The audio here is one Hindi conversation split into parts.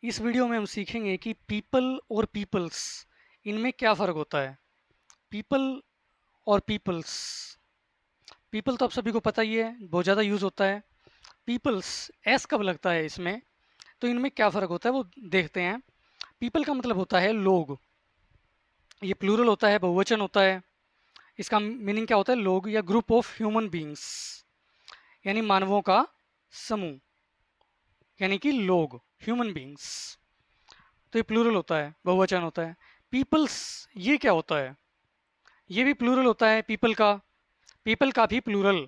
इस वीडियो में हम सीखेंगे कि पीपल और पीपल्स इनमें क्या फ़र्क होता है। पीपल और पीपल्स, पीपल तो आप सभी को पता ही है, बहुत ज़्यादा यूज़ होता है। पीपल्स एस कब लगता है इसमें, तो इनमें क्या फ़र्क होता है वो देखते हैं। पीपल का मतलब होता है लोग, ये प्लूरल होता है, बहुवचन होता है। इसका मीनिंग क्या होता है, लोग या ग्रुप ऑफ ह्यूमन बींग्स, यानी मानवों का समूह, यानी कि लोग, ह्यूमन बींग्स। तो ये प्लूरल होता है, बहुवचन होता है। पीपल्स ये क्या होता है, ये भी प्लूरल होता है पीपल का भी प्लूरल,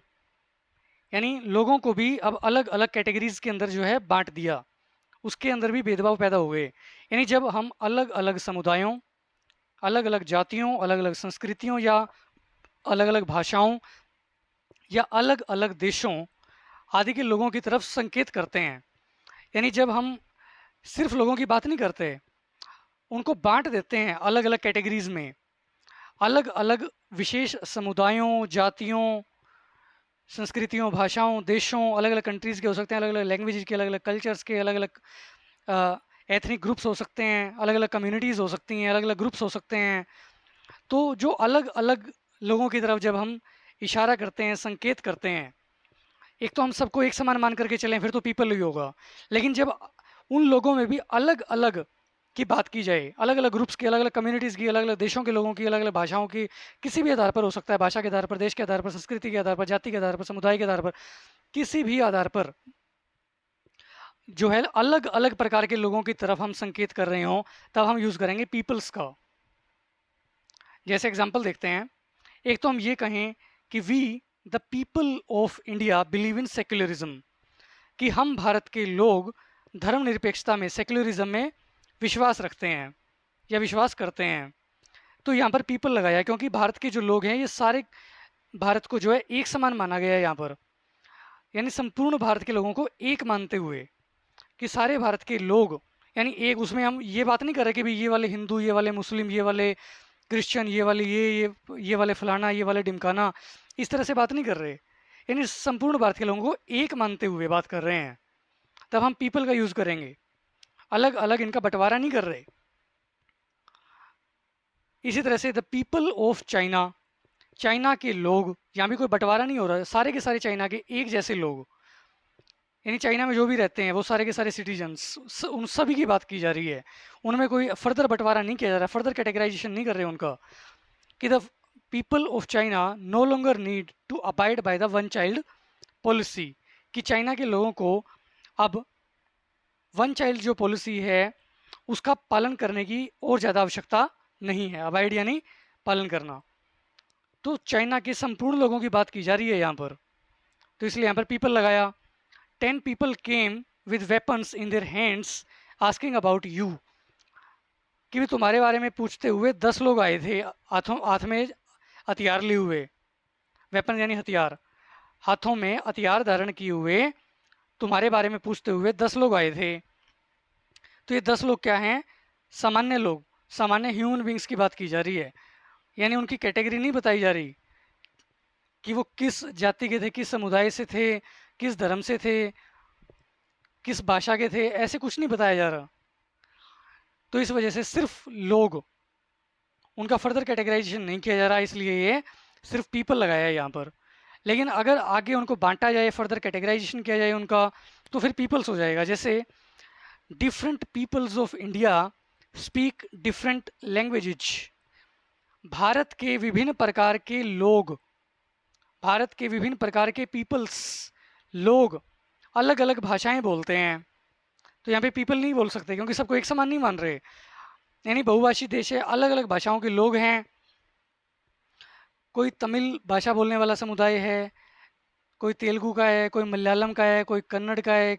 यानी लोगों को भी अब अलग अलग कैटेगरीज के अंदर जो है बांट दिया, उसके अंदर भी भेदभाव पैदा हो गए। यानी जब हम अलग अलग समुदायों, अलग अलग जातियों, अलग अलग संस्कृतियों या अलग अलग भाषाओं या अलग अलग देशों आदि के लोगों की तरफ संकेत करते हैं, यानी जब हम सिर्फ लोगों की बात नहीं करते, उनको बांट देते हैं अलग अलग कैटेगरीज में, अलग अलग विशेष समुदायों, जातियों, संस्कृतियों, भाषाओं, देशों, अलग अलग कंट्रीज़ के हो सकते हैं, अलग अलग लैंग्वेज के, अलग अलग कल्चर्स के, अलग अलग एथनिक ग्रुप्स हो सकते हैं, अलग अलग कम्युनिटीज़ हो सकती हैं, अलग अलग ग्रुप्स हो सकते हैं। तो जो अलग अलग लोगों की तरफ जब हम इशारा करते हैं, संकेत करते हैं, एक तो हम सबको एक समान मान करके चलें, फिर तो पीपल ही होगा। लेकिन जब उन लोगों में भी अलग अलग की बात की जाए, अलग अलग ग्रुप्स की, अलग अलग कम्युनिटीज़ की, अलग अलग देशों के लोगों की, अलग अलग भाषाओं की, किसी भी आधार पर हो सकता है, भाषा के आधार पर, देश के आधार पर, संस्कृति के आधार पर, जाति के आधार पर, समुदाय के आधार पर, किसी भी आधार पर जो है अलग अलग प्रकार के लोगों की तरफ हम संकेत कर रहे हों, तब हम यूज़ करेंगे पीपल्स का। जैसे एग्जाम्पल देखते हैं, एक तो हम ये कहें कि we the people of India believe in secularism, कि हम भारत के लोग धर्मनिरपेक्षता में, सेक्युलरिज्म में विश्वास रखते हैं या विश्वास करते हैं। तो यहाँ पर पीपल लगाया क्योंकि भारत के जो लोग हैं ये सारे भारत को जो है एक समान माना गया है यहाँ पर, यानी संपूर्ण भारत के लोगों को एक मानते हुए कि सारे भारत के लोग, यानी एक, उसमें हम ये बात नहीं कर रहे कि भाई ये वाले हिंदू, ये वाले मुस्लिम, ये वाले क्रिश्चियन, ये वाले ये वाले फलाना, ये वाले ढिमकाना, इस तरह से बात नहीं कर रहे। यानी संपूर्ण भारत के लोगों को एक मानते हुए बात कर रहे हैं, तब हम पीपल का यूज़ करेंगे, अलग अलग इनका बंटवारा नहीं कर रहे। इसी तरह से the people of China, China के लोग, यहाँ भी कोई बंटवारा नहीं हो रहा है, सारे के सारे चाइना के एक जैसे लोग, यानी चाइना में जो भी रहते हैं वो सारे के सारे सिटीजन्स, उन सभी की बात की जा रही है। उनमें कोई फर्दर बंटवारा नहीं किया जा रहा, फर्दर कैटेगराइजेशन नहीं कर रहे उनका, कि the people of China no longer need to abide by the one child policy, कि चाइना के लोगों को अब वन चाइल्ड जो पॉलिसी है उसका पालन करने की और ज़्यादा आवश्यकता नहीं है। अबाइड यानी पालन करना, तो चाइना के संपूर्ण लोगों की बात की जा रही है यहाँ पर, तो इसलिए यहाँ पर पीपल लगाया। 10 people came with weapons in their hands asking about you, कि भी तुम्हारे बारे में पूछते हुए 10 लोग आए थे, हाथ में हथियार लिए हुए, वेपन यानी हथियार, हाथों में हथियार धारण किए हुए तुम्हारे बारे में पूछते हुए 10 लोग आए थे। तो ये 10 लोग क्या हैं, सामान्य लोग, सामान्य ह्यूमन बींग्स की बात की जा रही है, यानी उनकी कैटेगरी नहीं बताई जा रही कि वो किस जाति के थे, किस समुदाय से थे, किस धर्म से थे, किस भाषा के थे, ऐसे कुछ नहीं बताया जा रहा। तो इस वजह से सिर्फ लोग, उनका फर्दर कैटेगराइजेशन नहीं किया जा रहा, इसलिए ये सिर्फ पीपल लगाया है यहाँ पर। लेकिन अगर आगे उनको बांटा जाए, फर्दर कैटेगराइजेशन किया जाए उनका, तो फिर पीपल्स हो जाएगा। जैसे different peoples of India speak different languages, Bharat के विभिन्न प्रकार के लोग, भारत के विभिन्न प्रकार के पीपल्स, लोग अलग अलग भाषाएं बोलते हैं। तो यहाँ पे पीपल नहीं बोल सकते क्योंकि सबको एक समान नहीं मान रहे, यानी बहुभाषी देश है, अलग अलग भाषाओं के लोग हैं। कोई तमिल भाषा बोलने वाला समुदाय है, कोई तेलुगु का है, कोई मलयालम का है, कोई कन्नड़ का है,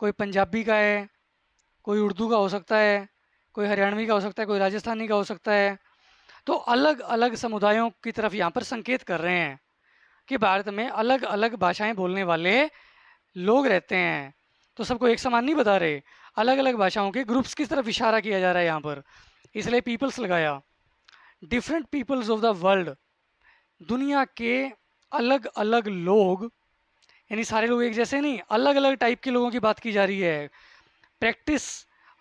कोई पंजाबी का है, कोई उर्दू का हो सकता है, कोई हरियाणवी का हो सकता है, कोई राजस्थानी का हो सकता है। तो अलग अलग समुदायों की तरफ यहाँ पर संकेत कर रहे हैं कि भारत में अलग अलग भाषाएं बोलने वाले लोग रहते हैं, तो सबको एक समान नहीं बता रहे, अलग अलग भाषाओं के ग्रुप्स की तरफ इशारा किया जा रहा है यहाँ पर, इसलिए पीपल्स लगाया। Different peoples of the world, दुनिया के अलग अलग लोग, यानी सारे लोग एक जैसे नहीं, अलग अलग टाइप के लोगों की बात की जा रही है। Practice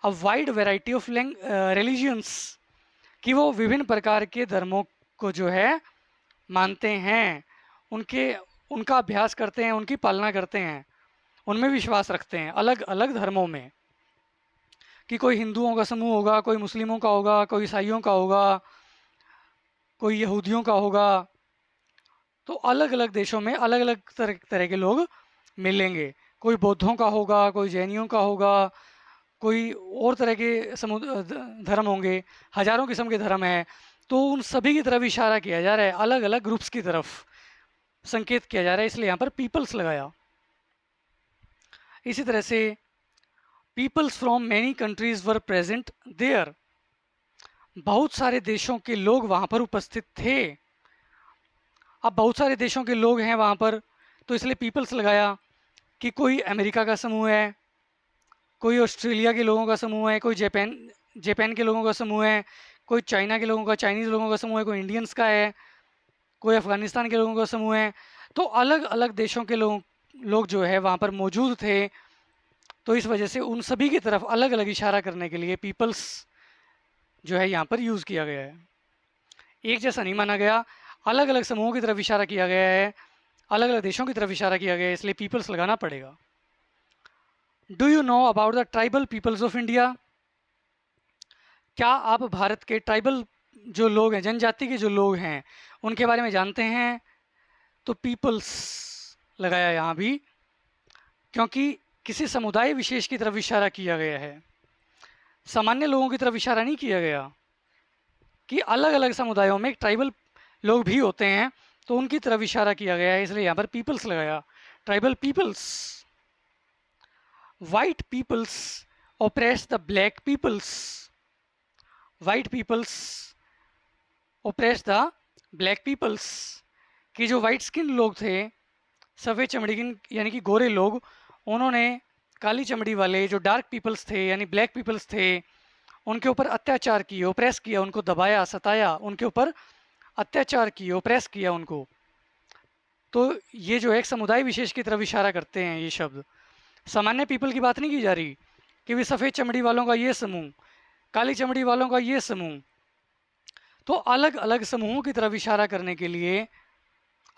a wide variety of religions, कि वो विभिन्न प्रकार के धर्मों को जो है मानते हैं, उनके उनका अभ्यास करते हैं, उनकी पालना करते हैं, उनमें विश्वास रखते हैं, अलग अलग धर्मों में। कि कोई हिंदुओं का समूह होगा, कोई मुस्लिमों का होगा, कोई ईसाइयों का होगा, कोई यहूदियों का होगा। तो अलग अलग देशों में अलग अलग तरह तरह के लोग मिलेंगे। कोई बौद्धों का होगा, कोई जैनियों का होगा, कोई और तरह के धर्म होंगे। हजारों किस्म के धर्म हैं। तो उन सभी की तरफ इशारा किया जा रहा है, अलग अलग ग्रुप्स की तरफ संकेत किया जा रहा है, इसलिए यहाँ पर पीपल्स लगाया। इसी तरह से peoples from many countries were present there, बहुत सारे देशों के लोग वहाँ पर उपस्थित थे। अब बहुत सारे देशों के लोग हैं वहाँ पर, तो इसलिए पीपल्स लगाया। कि कोई अमेरिका का समूह है, कोई ऑस्ट्रेलिया के लोगों का समूह है, कोई जापान के लोगों का समूह है, कोई चाइना के लोगों का, चाइनीज़ लोगों का समूह है, कोई इंडियंस का है, कोई अफ़गानिस्तान के लोगों का समूह है। तो अलग अलग देशों के लोग जो है वहाँ पर मौजूद थे। तो इस वजह से उन सभी की तरफ अलग अलग इशारा करने के लिए पीपल्स जो है यहाँ पर यूज़ किया गया है। एक जैसा नहीं माना गया, अलग अलग समूहों की तरफ इशारा किया गया है, अलग अलग देशों की तरफ इशारा किया गया है, इसलिए पीपल्स लगाना पड़ेगा। Do you know about the tribal peoples of India, क्या आप भारत के ट्राइबल जो लोग हैं, जनजाति के जो लोग हैं, उनके बारे में जानते हैं? तो पीपल्स लगाया यहाँ भी, क्योंकि किसी समुदाय विशेष की तरफ इशारा किया गया है, सामान्य लोगों की तरफ इशारा नहीं किया गया। कि अलग अलग समुदायों में ट्राइबल लोग भी होते हैं, तो उनकी तरफ इशारा किया गया है, इसलिए यहाँ पर पीपल्स लगाया। Tribal peoples. White peoples oppress the black peoples, white peoples oppress the black peoples, कि जो वाइट स्किन लोग थे, सफ़ेद चमड़ी के यानी कि गोरे लोग, उन्होंने काली चमड़ी वाले जो डार्क पीपल्स थे यानी ब्लैक पीपल्स थे, उनके ऊपर अत्याचार किए, ओप्रेस किया, उनको दबाया, सताया, उनके ऊपर अत्याचार किए, ओप्रेस किया उनको। तो ये जो एक समुदाय विशेष की तरफ इशारा करते हैं ये शब्द। सामान्य पीपल की बात नहीं की जा रही कि भी सफ़ेद चमड़ी वालों का ये समूह, काली चमड़ी वालों का ये समूह। तो अलग अलग समूहों की तरफ इशारा करने के लिए,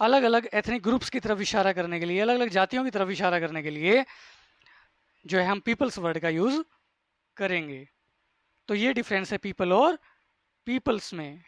अलग अलग एथनिक ग्रुप्स की तरफ इशारा करने के लिए, अलग अलग जातियों की तरफ इशारा करने के लिए जो है हम पीपल्स वर्ड का यूज़ करेंगे। तो ये डिफरेंस है पीपल और पीपल्स में।